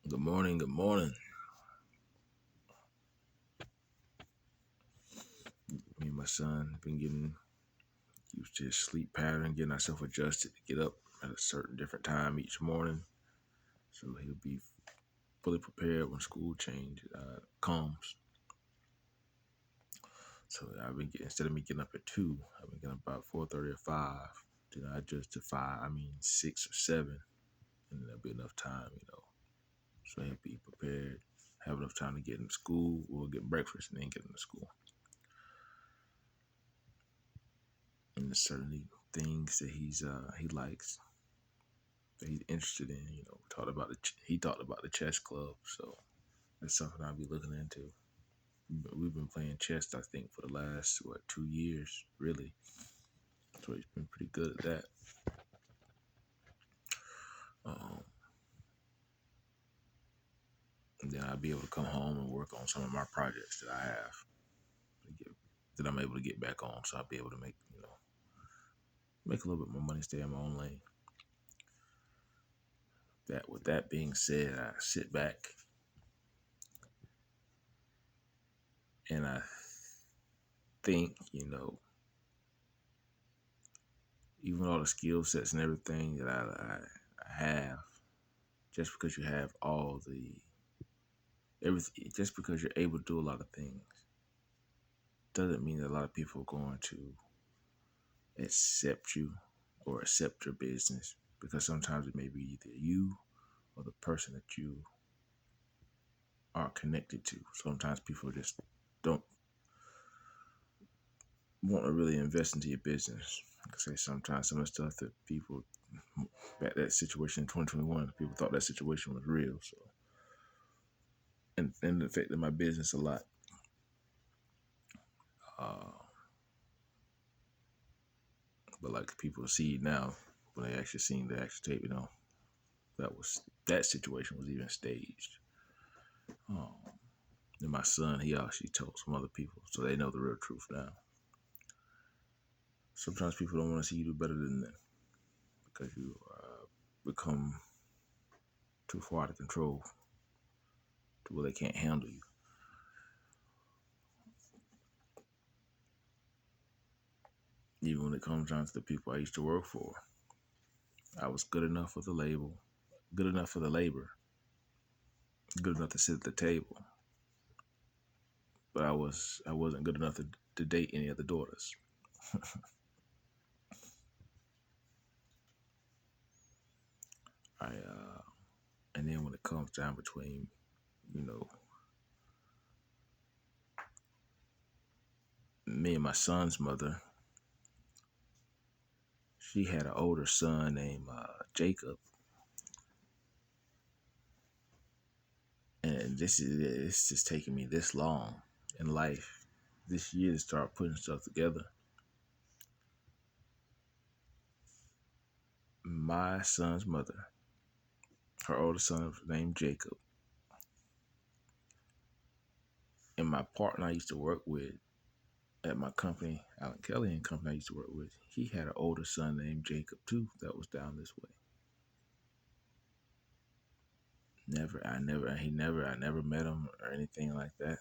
Good morning. Good morning. Me and my son been getting used to his sleep pattern, getting ourselves adjusted to get up at a certain different time each morning, so he'll be fully prepared when school change comes. So I've been getting, instead of me getting up at 2, I've been getting up about 4:30 or 5. Then I adjust to 5. I mean 6 or 7, and there'll be enough time. So he'll be prepared, have enough time to get into school. We'll get breakfast and then get into school. And there's certainly things that he likes, that he's interested in. He talked about the chess club, so that's something I'll be looking into. But we've been playing chess, I think, for the last 2 years, really. So he's been pretty good at that. Um, and then I'll be able to come home and work on some of my projects that I have that I'm able to get back on. So I'll be able to make a little bit more money, stay in my own lane. That with that being said, I sit back and I think, even all the skill sets and everything that I have, just because you have all the everything, just because you're able to do a lot of things, doesn't mean that a lot of people are going to accept you or accept your business. Because sometimes it may be either you or the person that you are connected to. Sometimes people just don't want to really invest into your business. Like I say, sometimes some of the stuff that people back that situation in 2021, people thought that situation was real. So and it affected my business a lot. Uh, but like people see now, when they actually seen the actual tape, that situation was even staged. Um, and my son, he actually told some other people, so they know the real truth now. Sometimes people don't want to see you do better than them because you become too far out of control to where they can't handle you. Even when it comes down to the people I used to work for, I was good enough for the label, good enough for the labor, good enough to sit at the table, but I wasn't good enough to date any of the daughters. And then when it comes down between, you know, me and my son's mother, she had an older son named Jacob, and it's just taking me this long in life, this year, to start putting stuff together. My son's mother, her older son named Jacob, and my partner I used to work with at my company, Alan Kelly and company I used to work with, he had an older son named Jacob too that was down this way. I never met him or anything like that.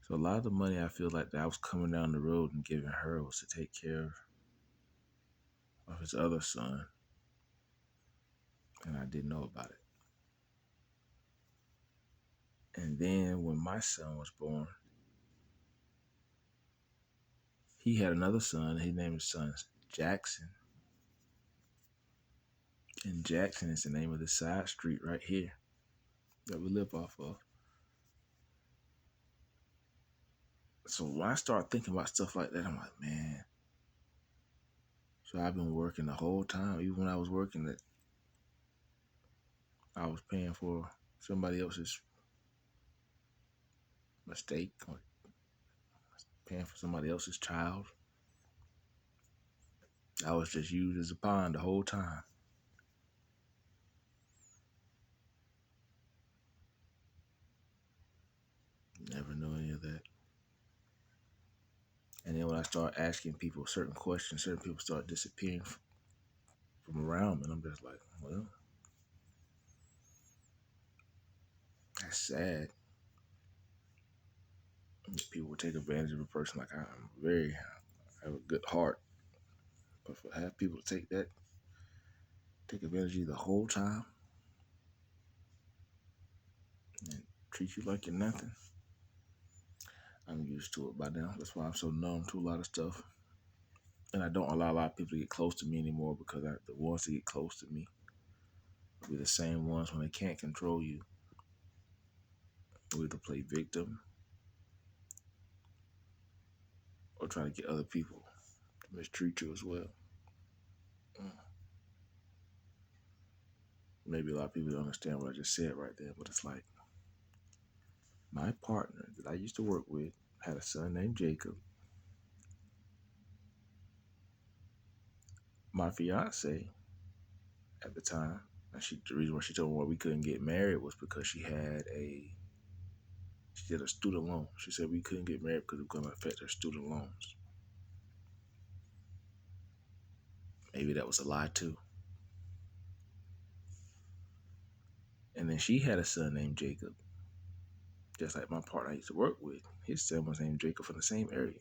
So a lot of the money I feel like that I was coming down the road and giving her was to take care of his other son, and I didn't know about it. And then when my son was born, he had another son. He named his son Jackson, and Jackson is the name of the side street right here that we live off of. So when I start thinking about stuff like that, I'm like, man. So I've been working the whole time. Even when I was working, that I was paying for somebody else's mistake, or paying for somebody else's child. I was just used as a pawn the whole time. Never knew any of that. And then when I start asking people certain questions, certain people start disappearing from around me. And I'm just like, well, that's sad. People take advantage of a person like I have a good heart. But for have people take advantage of you the whole time and treat you like you're nothing, I'm used to it by now. That's why I'm so numb to a lot of stuff. And I don't allow a lot of people to get close to me anymore because the ones that get close to me will be the same ones when they can't control you. Will either play victim or try to get other people to mistreat you as well. Maybe a lot of people don't understand what I just said right there, but it's like my partner that I used to work with had a son named Jacob. My fiance at the time, and the reason why she told me why we couldn't get married was because she did a student loan. She said we couldn't get married because it was going to affect her student loans. Maybe that was a lie too. And then she had a son named Jacob, just like my partner I used to work with. His son was named Jacob from the same area.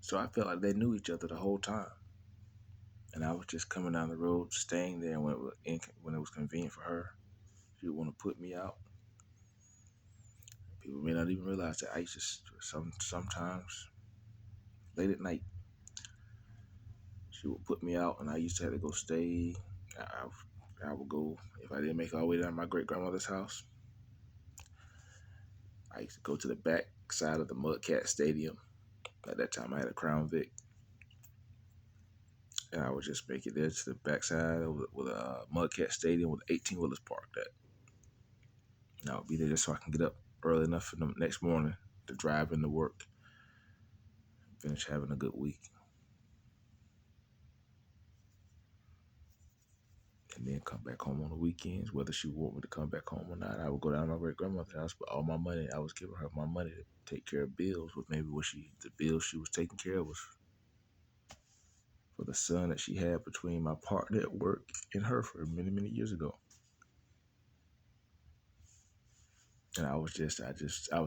So I felt like they knew each other the whole time. And I was just coming down the road, staying there when it was convenient for her. She would want to put me out. People may not even realize that I used to sometimes late at night she would put me out, and I used to have to go stay. I would go if I didn't make it all the way down to my great grandmother's house. I used to go to the back side of the Mudcat Stadium. At that time, I had a Crown Vic, and I would just make it there to the backside with a Mudcat Stadium with 18 wheelers parked at. And I would be there just so I can get up early enough in the next morning to drive into work, finish having a good week, and then come back home on the weekends. Whether she want me to come back home or not, I would go down to my great grandmother's house. But all my money, I was giving her my money to take care of bills. But maybe the bills she was taking care of was for the son that she had between my partner at work and her for many, many years ago. And I was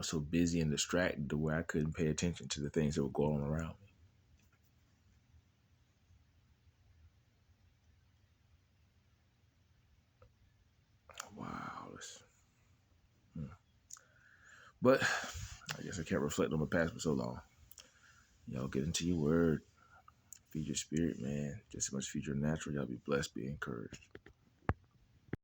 so busy and distracted to where I couldn't pay attention to the things that were going on around me. Wow. But I guess I can't reflect on my past for so long. Y'all get into your word, feed your spirit, man. Just as much feed your natural. Y'all be blessed, be encouraged.